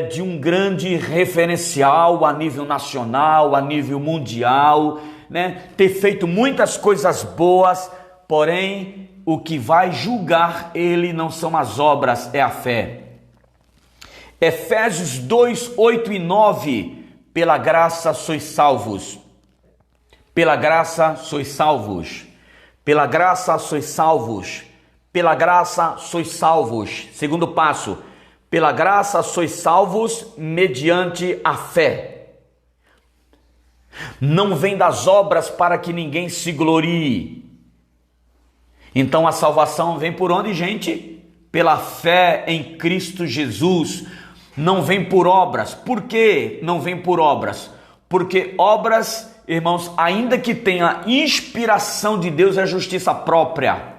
[SPEAKER 1] de um grande referencial a nível nacional, a nível mundial, né? Ter feito muitas coisas boas, porém o que vai julgar ele não são as obras, é a fé. Efésios 2, 8 e 9, pela graça sois salvos. Pela graça sois salvos. Pela graça sois salvos. Pela graça sois salvos. Segundo passo, pela graça sois salvos mediante a fé. Não vem das obras para que ninguém se glorie. Então a salvação vem por onde, gente? Pela fé em Cristo Jesus. Não vem por obras. Por que não vem por obras? Porque obras, irmãos, ainda que tenha inspiração de Deus, é justiça própria.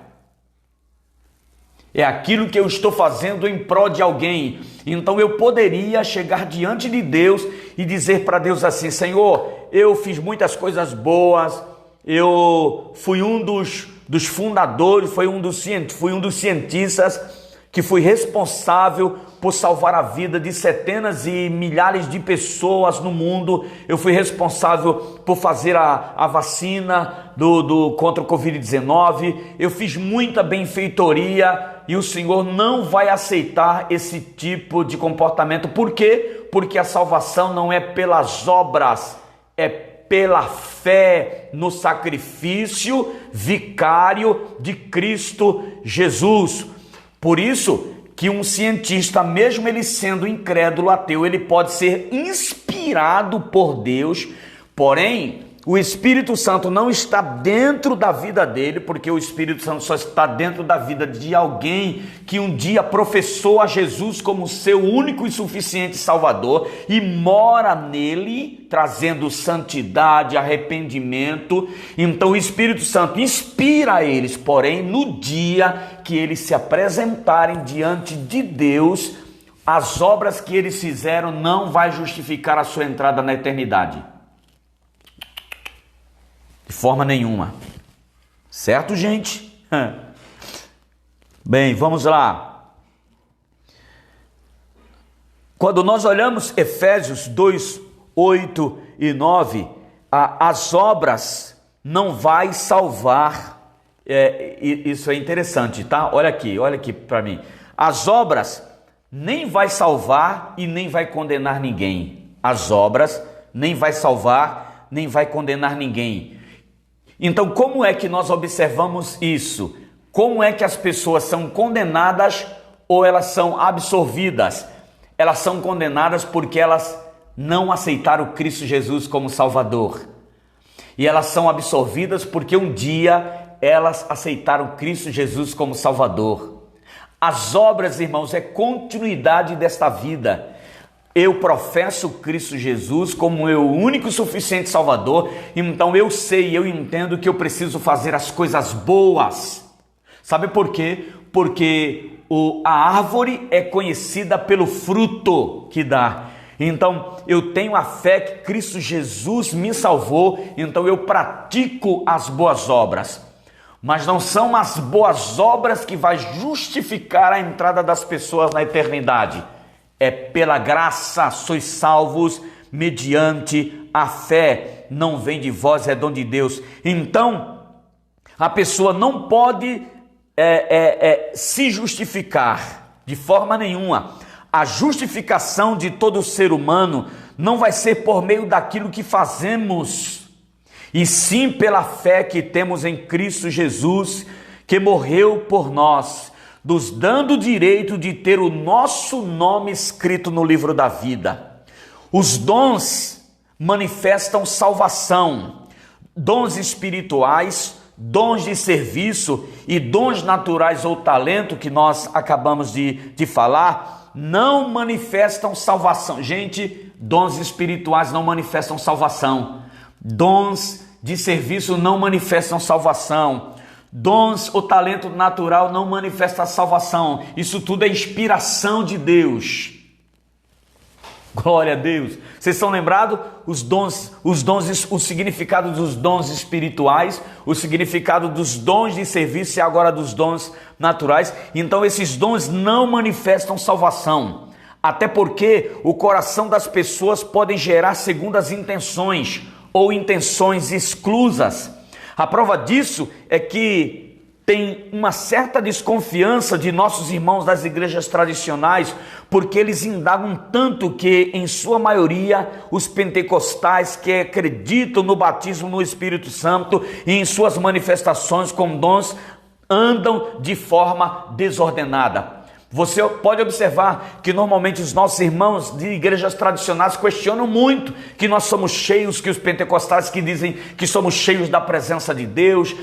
[SPEAKER 1] É aquilo que eu estou fazendo em prol de alguém. Então eu poderia chegar diante de Deus e dizer para Deus assim: Senhor, eu fiz muitas coisas boas, eu fui um dos fundadores, fui um dos cientistas que fui responsável por salvar a vida de centenas e milhares de pessoas no mundo. Eu fui responsável por fazer a vacina contra o Covid-19. Eu fiz muita benfeitoria e o Senhor não vai aceitar esse tipo de comportamento. Por quê? Porque a salvação não é pelas obras, é pela fé no sacrifício vicário de Cristo Jesus. Por isso que um cientista, mesmo ele sendo incrédulo, ateu, ele pode ser inspirado por Deus, porém o Espírito Santo não está dentro da vida dele, porque o Espírito Santo só está dentro da vida de alguém que um dia professou a Jesus como seu único e suficiente Salvador e mora nele, trazendo santidade, arrependimento. Então o Espírito Santo inspira eles, porém no dia que eles se apresentarem diante de Deus, as obras que eles fizeram não vai justificar a sua entrada na eternidade. De forma nenhuma. Certo, gente? Bem, vamos lá. Quando nós olhamos Efésios 2, 8 e 9, as obras não vai salvar. Isso é interessante, tá? Olha aqui para mim. As obras nem vai salvar e nem vai condenar ninguém. As obras nem vai salvar, nem vai condenar ninguém. Então, como é que nós observamos isso? Como é que as pessoas são condenadas ou elas são absolvidas? Elas são condenadas porque elas não aceitaram Cristo Jesus como Salvador. E elas são absolvidas porque um dia elas aceitaram Cristo Jesus como Salvador. As obras, irmãos, é continuidade desta vida. Eu professo Cristo Jesus como meu único e suficiente Salvador, então eu sei, eu entendo que eu preciso fazer as coisas boas. Sabe por quê? Porque a árvore é conhecida pelo fruto que dá. Então eu tenho a fé que Cristo Jesus me salvou, então eu pratico as boas obras. Mas não são as boas obras que vai justificar a entrada das pessoas na eternidade. É pela graça sois salvos mediante a fé. Não vem de vós, é dom de Deus. Então, a pessoa não pode se justificar de forma nenhuma. A justificação de todo ser humano não vai ser por meio daquilo que fazemos, e sim pela fé que temos em Cristo Jesus, que morreu por nós, nos dando o direito de ter o nosso nome escrito no livro da vida. Os dons manifestam salvação, dons espirituais, dons de serviço e dons naturais ou talento que nós acabamos de falar, não manifestam salvação. Gente, dons espirituais não manifestam salvação, dons de serviço não manifestam salvação, dons ou talento natural não manifesta a salvação. Isso tudo é inspiração de Deus. Glória a Deus. Vocês estão lembrados? Os dons, o significado dos dons espirituais, o significado dos dons de serviço e agora dos dons naturais. Então esses dons não manifestam salvação. Até porque o coração das pessoas pode gerar segundas intenções ou intenções exclusas. A prova disso é que tem uma certa desconfiança de nossos irmãos das igrejas tradicionais, porque eles indagam tanto que, em sua maioria, os pentecostais que acreditam no batismo no Espírito Santo e em suas manifestações com dons, andam de forma desordenada. Você pode observar que normalmente os nossos irmãos de igrejas tradicionais questionam muito que nós somos cheios, que os pentecostais que dizem que somos cheios da presença de Deus,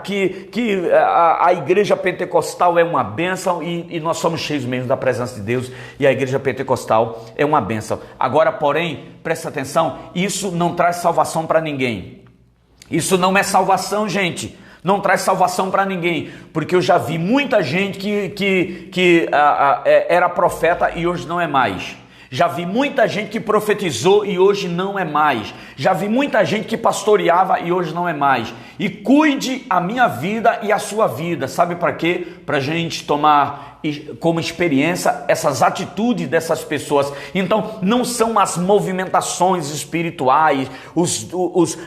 [SPEAKER 1] que a igreja pentecostal é uma bênção e nós somos cheios mesmo da presença de Deus e a igreja pentecostal é uma bênção. Agora, porém, presta atenção, isso não traz salvação para ninguém. Isso não é salvação, gente. Não traz salvação para ninguém, porque eu já vi muita gente que era profeta e hoje não é mais. Já vi muita gente que profetizou e hoje não é mais. Já vi muita gente que pastoreava e hoje não é mais. E cuide a minha vida e a sua vida. Sabe para quê? Para a gente tomar como experiência essas atitudes dessas pessoas. Então, não são as movimentações espirituais,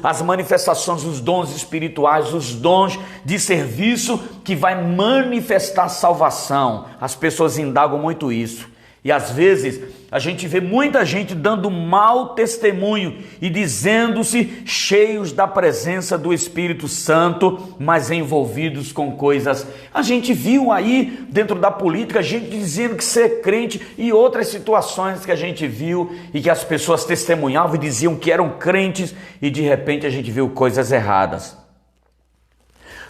[SPEAKER 1] as manifestações dos dons espirituais, os dons de serviço que vai manifestar salvação. As pessoas indagam muito isso. E às vezes a gente vê muita gente dando mau testemunho e dizendo-se cheios da presença do Espírito Santo, mas envolvidos com coisas. A gente viu aí dentro da política gente dizendo que ser crente e outras situações que a gente viu e que as pessoas testemunhavam e diziam que eram crentes e de repente a gente viu coisas erradas.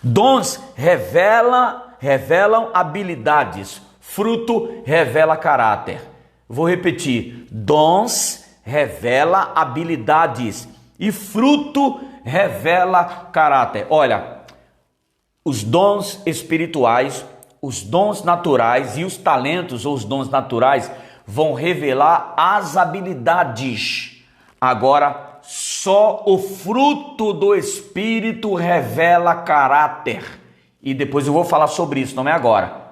[SPEAKER 1] Dons revelam habilidades. Fruto revela caráter. Vou repetir. Dons revela habilidades e fruto revela caráter. Olha, os dons espirituais, os dons naturais e os talentos ou os dons naturais vão revelar as habilidades. Agora, só o fruto do Espírito revela caráter. E depois eu vou falar sobre isso, não é agora.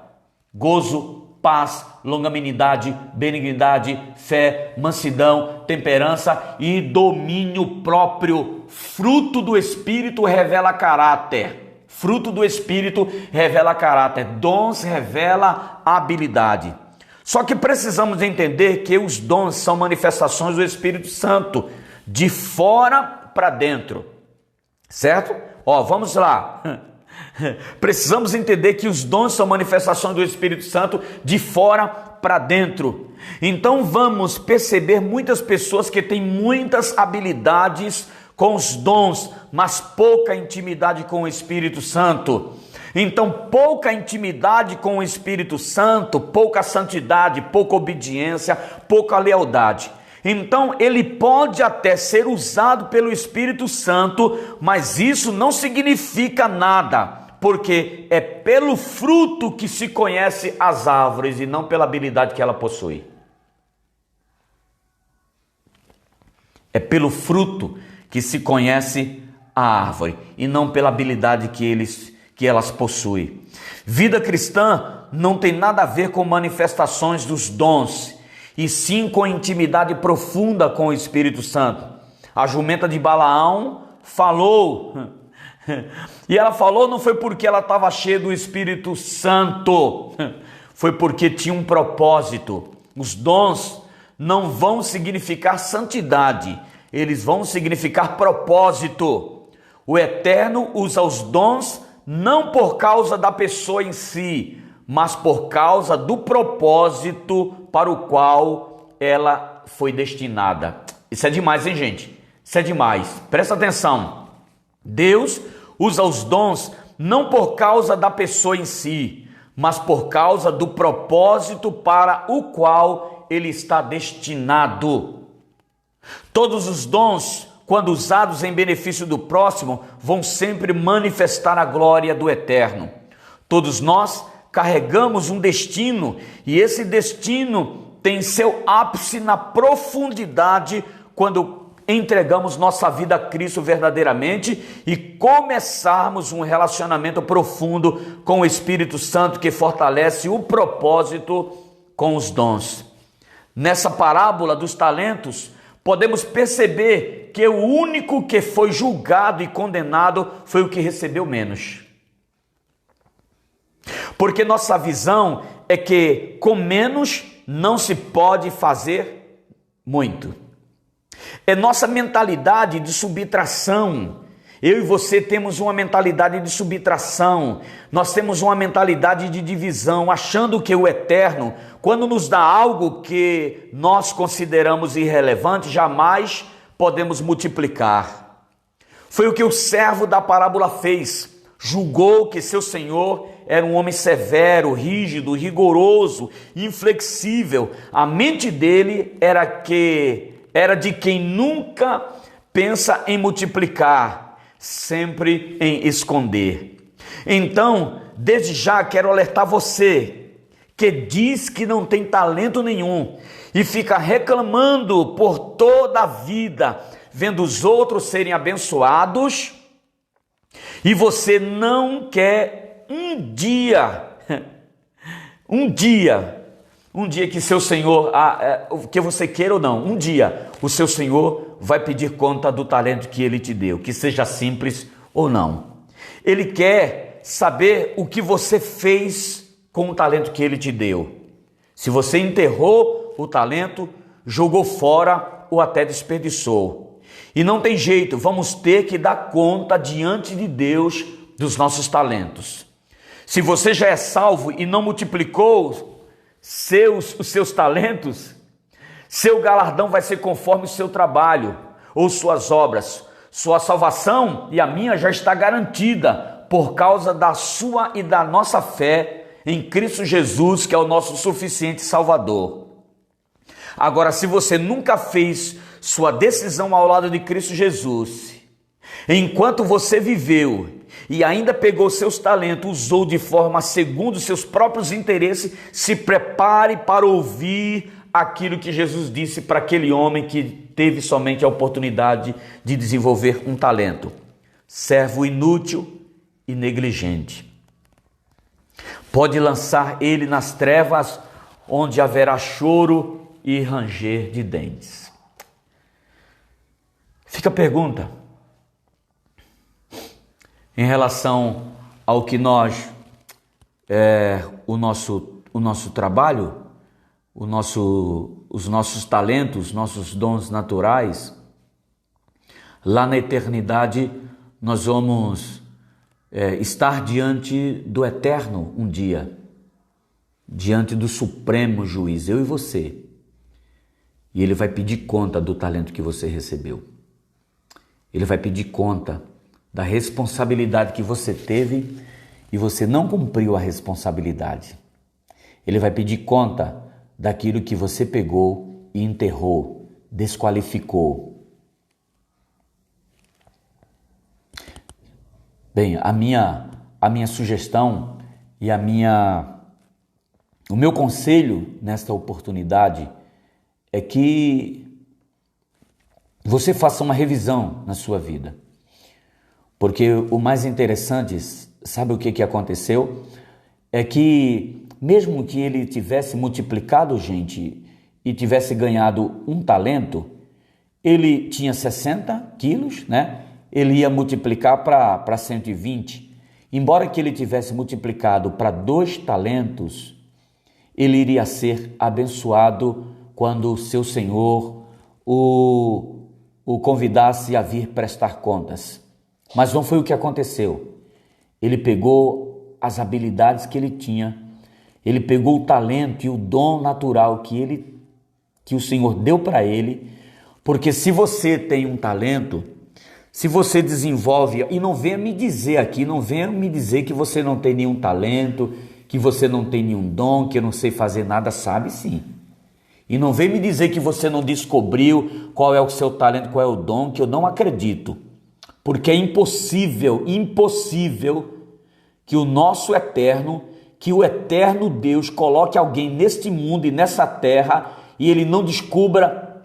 [SPEAKER 1] Gozo, paz, longanimidade, benignidade, fé, mansidão, temperança e domínio próprio. Fruto do Espírito revela caráter. Fruto do Espírito revela caráter. Dons revela habilidade. Só que precisamos entender que os dons são manifestações do Espírito Santo, de fora para dentro. Certo? Vamos lá. Precisamos entender que os dons são manifestações do Espírito Santo de fora para dentro. Então vamos perceber muitas pessoas que têm muitas habilidades com os dons, mas pouca intimidade com o Espírito Santo. Então, pouca intimidade com o Espírito Santo, pouca santidade, pouca obediência, pouca lealdade. Então, ele pode até ser usado pelo Espírito Santo, mas isso não significa nada, porque é pelo fruto que se conhece as árvores e não pela habilidade que ela possui. É pelo fruto que se conhece a árvore e não pela habilidade que elas possuem. Vida cristã não tem nada a ver com manifestações dos dons, e sim com intimidade profunda com o Espírito Santo. A jumenta de Balaão falou, e ela falou não foi porque ela estava cheia do Espírito Santo, foi porque tinha um propósito. Os dons não vão significar santidade, eles vão significar propósito. O Eterno usa os dons não por causa da pessoa em si, mas por causa do propósito para o qual ela foi destinada. Isso é demais, hein, gente? Isso é demais. Presta atenção. Deus usa os dons não por causa da pessoa em si, mas por causa do propósito para o qual ele está destinado. Todos os dons, quando usados em benefício do próximo, vão sempre manifestar a glória do Eterno. Todos nós carregamos um destino, e esse destino tem seu ápice na profundidade quando entregamos nossa vida a Cristo verdadeiramente e começarmos um relacionamento profundo com o Espírito Santo que fortalece o propósito com os dons. nessa parábola dos talentos, podemos perceber que o único que foi julgado e condenado foi o que recebeu menos. Porque nossa visão é que com menos não se pode fazer muito. É nossa mentalidade de subtração. Eu e você temos uma mentalidade de subtração. Nós temos uma mentalidade de divisão, achando que o eterno, quando nos dá algo que nós consideramos irrelevante, jamais podemos multiplicar. Foi o que o servo da parábola fez. Julgou que seu senhor era um homem severo, rígido, rigoroso, inflexível. A mente dele era de quem nunca pensa em multiplicar, sempre em esconder. Então, desde já quero alertar você que diz que não tem talento nenhum e fica reclamando por toda a vida, vendo os outros serem abençoados, e você não quer um dia que seu Senhor, que você queira ou não, um dia o seu Senhor vai pedir conta do talento que Ele te deu, que seja simples ou não. Ele quer saber o que você fez com o talento que Ele te deu. Se você enterrou o talento, jogou fora ou até desperdiçou. E não tem jeito, vamos ter que dar conta diante de Deus dos nossos talentos. Se você já é salvo e não multiplicou os seus talentos, seu galardão vai ser conforme o seu trabalho ou suas obras. Sua salvação e a minha já está garantida por causa da sua e da nossa fé em Cristo Jesus, que é o nosso suficiente Salvador. Agora, se você nunca fez sua decisão ao lado de Cristo Jesus, enquanto você viveu e ainda pegou seus talentos, usou de forma segundo seus próprios interesses, se prepare para ouvir aquilo que Jesus disse para aquele homem que teve somente a oportunidade de desenvolver um talento: servo inútil e negligente. Pode lançar ele nas trevas, onde haverá choro e ranger de dentes. Fica a pergunta em relação ao que nós, o nosso trabalho, os nossos talentos, nossos dons naturais. Lá na eternidade nós vamos estar diante do Eterno um dia, diante do Supremo Juiz, eu e você. E Ele vai pedir conta do talento que você recebeu. Ele vai pedir conta da responsabilidade que você teve e você não cumpriu a responsabilidade. Ele vai pedir conta daquilo que você pegou e enterrou, desqualificou. Bem, a minha sugestão e o meu conselho nesta oportunidade é que você faça uma revisão na sua vida. Porque o mais interessante, sabe o que aconteceu? É que mesmo que ele tivesse multiplicado, gente, e tivesse ganhado um talento, ele tinha 60 quilos, né? Ele ia multiplicar para 120. Embora que ele tivesse multiplicado para 2 talentos, ele iria ser abençoado quando o seu Senhor o convidasse a vir prestar contas. Mas não foi o que aconteceu. Ele pegou as habilidades que ele tinha, ele pegou o talento e o dom natural que o Senhor deu para ele, porque se você tem um talento, se você desenvolve, e não venha me dizer aqui, não venha me dizer que você não tem nenhum talento, que você não tem nenhum dom, que eu não sei fazer nada, sabe sim. E não venha me dizer que você não descobriu qual é o seu talento, qual é o dom, que eu não acredito. Porque é impossível que o nosso eterno, que o eterno Deus coloque alguém neste mundo e nessa terra e ele não descubra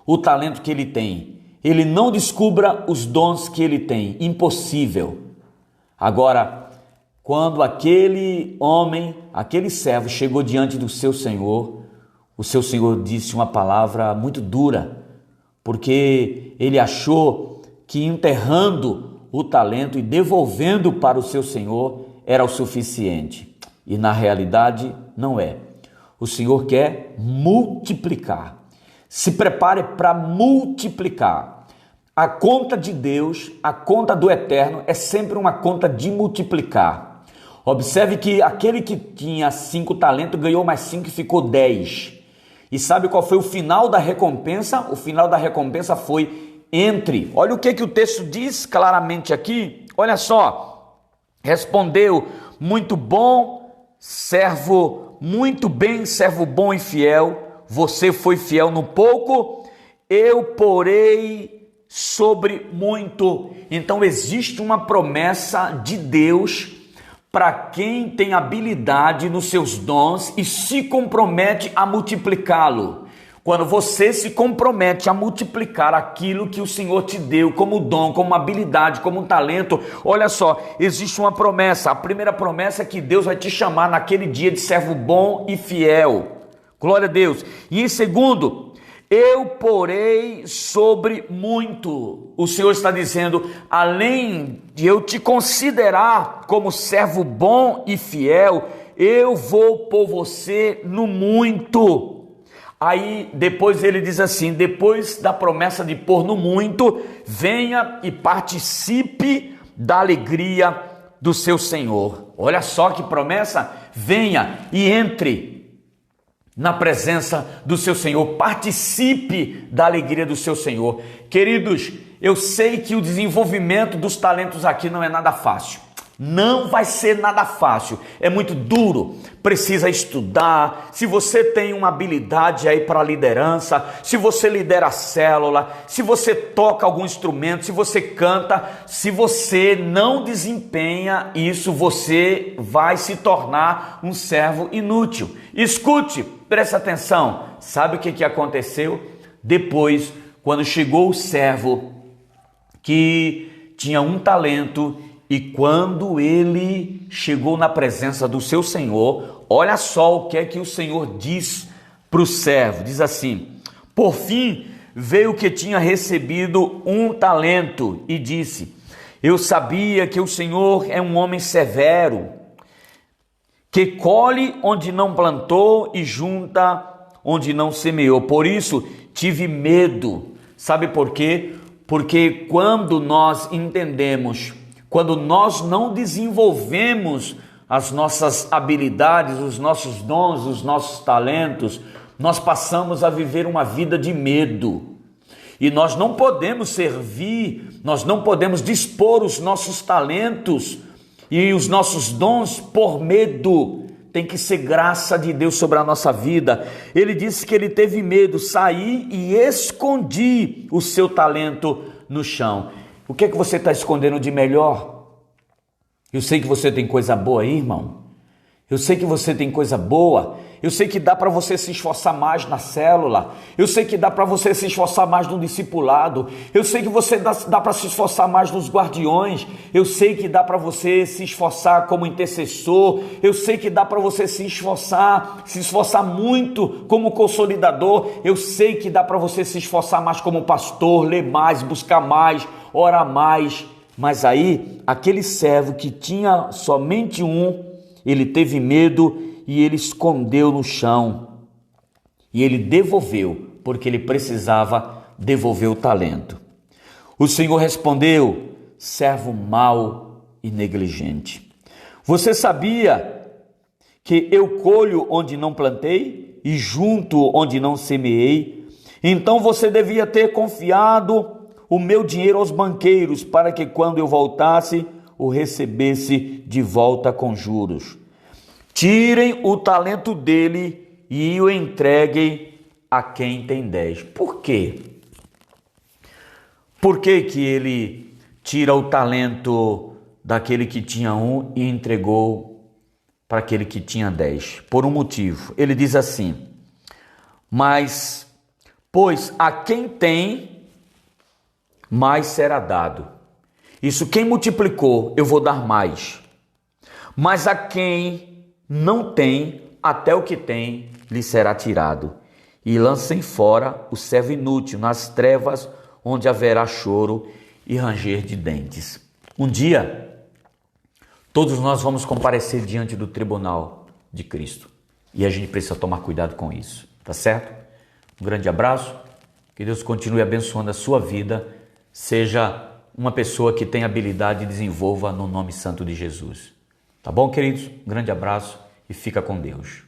[SPEAKER 1] o talento que ele tem. Ele não descubra os dons que ele tem. Impossível. Agora, quando aquele homem, aquele servo chegou diante do seu Senhor, o seu senhor disse uma palavra muito dura, porque ele achou que enterrando o talento e devolvendo para o seu senhor era o suficiente. E na realidade não é. O Senhor quer multiplicar. Se prepare para multiplicar. A conta de Deus, a conta do Eterno é sempre uma conta de multiplicar. Observe que aquele que tinha 5 talentos ganhou mais 5 e ficou 10. E sabe qual foi o final da recompensa? O final da recompensa foi entre. Olha o que o texto diz claramente aqui. Olha só. Respondeu: muito bom, servo, muito bem, servo bom e fiel. Você foi fiel no pouco, eu porei sobre muito. Então existe uma promessa de Deus para quem tem habilidade nos seus dons e se compromete a multiplicá-lo. Quando você se compromete a multiplicar aquilo que o Senhor te deu como dom, como habilidade, como talento, olha só, existe uma promessa. A primeira promessa é que Deus vai te chamar naquele dia de servo bom e fiel. Glória a Deus. E em segundo, eu porei sobre muito. O Senhor está dizendo, além de eu te considerar como servo bom e fiel, eu vou pôr você no muito. Aí depois ele diz assim, depois da promessa de pôr no muito, venha e participe da alegria do seu Senhor. Olha só que promessa, venha e entre na presença do seu Senhor, participe da alegria do seu Senhor. Queridos, eu sei que o desenvolvimento dos talentos aqui não é nada fácil. Não vai ser nada fácil, é muito duro, precisa estudar. Se você tem uma habilidade aí para liderança, se você lidera a célula, se você toca algum instrumento, se você canta, se você não desempenha isso, você vai se tornar um servo inútil. Escute, preste atenção, sabe o que aconteceu? Depois, quando chegou o servo que tinha um talento, e quando ele chegou na presença do seu Senhor, olha só o que o Senhor diz para o servo. Diz assim, por fim veio o que tinha recebido um talento e disse, eu sabia que o Senhor é um homem severo, que colhe onde não plantou e junta onde não semeou. Por isso tive medo. Sabe por quê? Porque quando nós entendemos, quando nós não desenvolvemos as nossas habilidades, os nossos dons, os nossos talentos, nós passamos a viver uma vida de medo. E nós não podemos servir, nós não podemos dispor os nossos talentos e os nossos dons por medo. Tem que ser graça de Deus sobre a nossa vida. Ele disse que ele teve medo, saí e escondi o seu talento no chão. O que é que você está escondendo de melhor? Eu sei que você tem coisa boa aí, irmão. Eu sei que você tem coisa boa. Eu sei que dá para você se esforçar mais na célula. Eu sei que dá para você se esforçar mais no discipulado. Eu sei que você dá para se esforçar mais nos guardiões. Eu sei que dá para você se esforçar como intercessor. Eu sei que dá para você se esforçar muito como consolidador. Eu sei que dá para você se esforçar mais como pastor, ler mais, buscar mais, orar mais. Mas aí, aquele servo que tinha somente um, ele teve medo e ele escondeu no chão. E ele devolveu, porque ele precisava devolver o talento. O Senhor respondeu, servo mau e negligente. Você sabia que eu colho onde não plantei e junto onde não semeei? Então você devia ter confiado o meu dinheiro aos banqueiros, para que quando eu voltasse, o recebesse de volta com juros. Tirem o talento dele e o entreguem a quem tem 10. Por quê? Por que que ele tira o talento daquele que tinha 1 e entregou para aquele que tinha 10? Por um motivo. Ele diz assim, mas, pois a quem tem, mais será dado. Isso, quem multiplicou, eu vou dar mais. Mas a quem não tem, até o que tem lhe será tirado. e lancem fora o servo inútil nas trevas, onde haverá choro e ranger de dentes. Um dia, todos nós vamos comparecer diante do tribunal de Cristo. E a gente precisa tomar cuidado com isso, tá certo? Um grande abraço, que Deus continue abençoando a sua vida, seja uma pessoa que tem habilidade e desenvolva no nome santo de Jesus. Tá bom, queridos? Um grande abraço e fica com Deus.